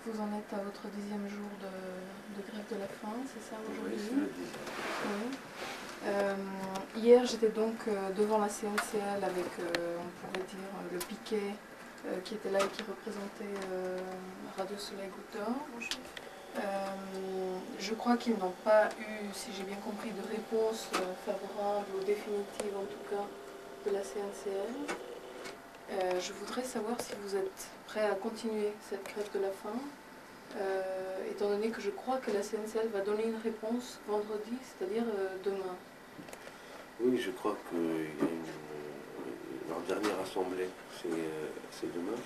Vous en êtes à votre 10e jour de grève de la faim, c'est ça aujourd'hui? Oui, c'est le 10e. Oui. Hier, j'étais donc devant la CNCL avec, on pourrait dire, le piquet qui était là et qui représentait Radio Soleil Goutte d'Or. Je crois qu'ils n'ont pas eu, si j'ai bien compris, de réponse favorable ou définitive en tout cas de la CNCL. Je voudrais savoir si vous êtes prêt à continuer cette grève de la faim, étant donné que je crois que la CNCL va donner une réponse vendredi, c'est-à-dire demain. Oui, je crois que leur dernière assemblée, c'est demain.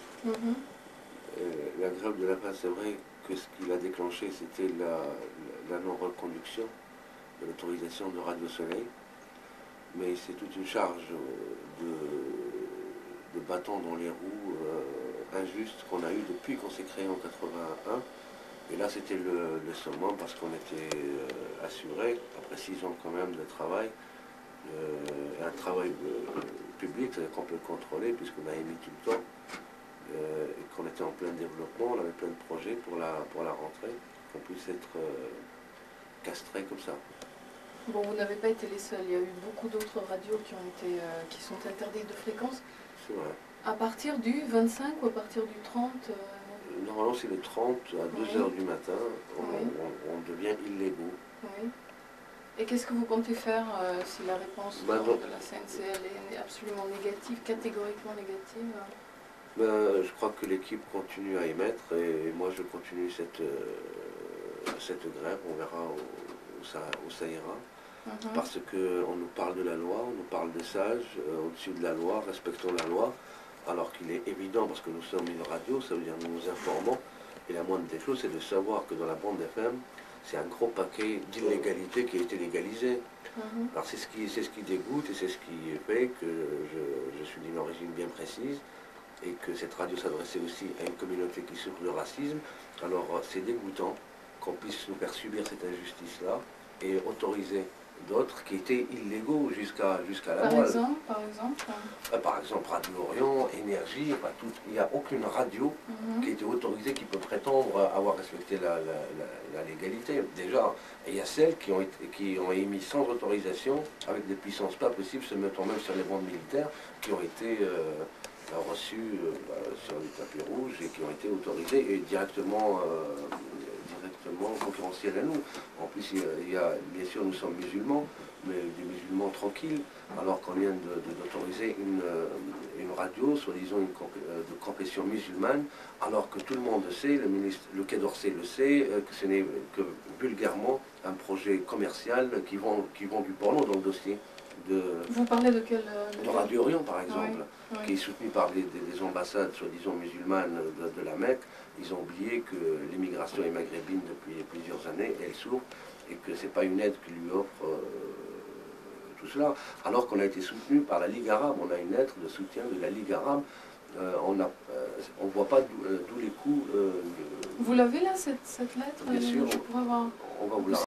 La grève de la faim, c'est vrai que ce qui l'a déclenché, c'était la non-reconduction de l'autorisation de Radio Soleil. Mais c'est toute une charge de bâton dans les roues injuste qu'on a eu depuis qu'on s'est créé en 81. Et là, c'était le summum parce qu'on était assuré, après 6 ans quand même de travail, un travail public, c'est-à-dire qu'on peut le contrôler puisqu'on a émis tout le temps, et qu'on était en plein développement, on avait plein de projets pour la rentrée, qu'on puisse être castré comme ça. Bon, vous n'avez pas été les seuls, il y a eu beaucoup d'autres radios qui sont interdites de fréquence. C'est vrai. À partir du 25 ou à partir du 30 Normalement, c'est le 30 à 2h du matin, on devient illégaux. Oui. Et qu'est-ce que vous comptez faire si la réponse de la CNCL est absolument négative, catégoriquement négative? Je crois que l'équipe continue à émettre et moi je continue cette grève, on verra où ça ira. Parce qu'on nous parle de la loi, on nous parle des sages, au-dessus de la loi, respectons la loi, alors qu'il est évident, parce que nous sommes une radio, ça veut dire nous nous informons, et la moindre des choses c'est de savoir que dans la bande FM, c'est un gros paquet d'illégalité qui a été légalisé. Alors c'est ce qui dégoûte et c'est ce qui fait que je suis d'une origine bien précise et que cette radio s'adressait aussi à une communauté qui souffre de racisme. Alors c'est dégoûtant qu'on puisse nous faire subir cette injustice-là et autoriser d'autres qui étaient illégaux jusqu'à la loi. Par exemple, Radio Orient, Énergie, il n'y a aucune radio qui a été autorisée, qui peut prétendre avoir respecté la légalité. Déjà, il y a celles qui ont émis sans autorisation, avec des puissances pas possibles, se mettant même sur les bandes militaires, qui ont été reçues sur les tapis rouges et qui ont été autorisées et directement concurrentiels à nous. En plus, bien sûr, nous sommes musulmans, mais des musulmans tranquilles, alors qu'on vient d'autoriser une radio, soi-disant de confession musulmane, alors que tout le monde sait, le Quai d'Orsay le sait, que ce n'est que vulgairement un projet commercial qui vend du porno dans le dossier. Vous parlez de quel de Radio Orient, par exemple, qui est soutenu par des ambassades, soi-disant musulmanes de la Mecque. Ils ont oublié que l'immigration est maghrébine depuis plusieurs années, elle souffre, et que ce n'est pas une aide qui lui offre tout cela, alors qu'on a été soutenu par la Ligue arabe. On a une lettre de soutien de la Ligue arabe. On ne voit pas d'où les coups. Vous l'avez là, cette lettre? Bien sûr, je pourrais avoir... on va vous la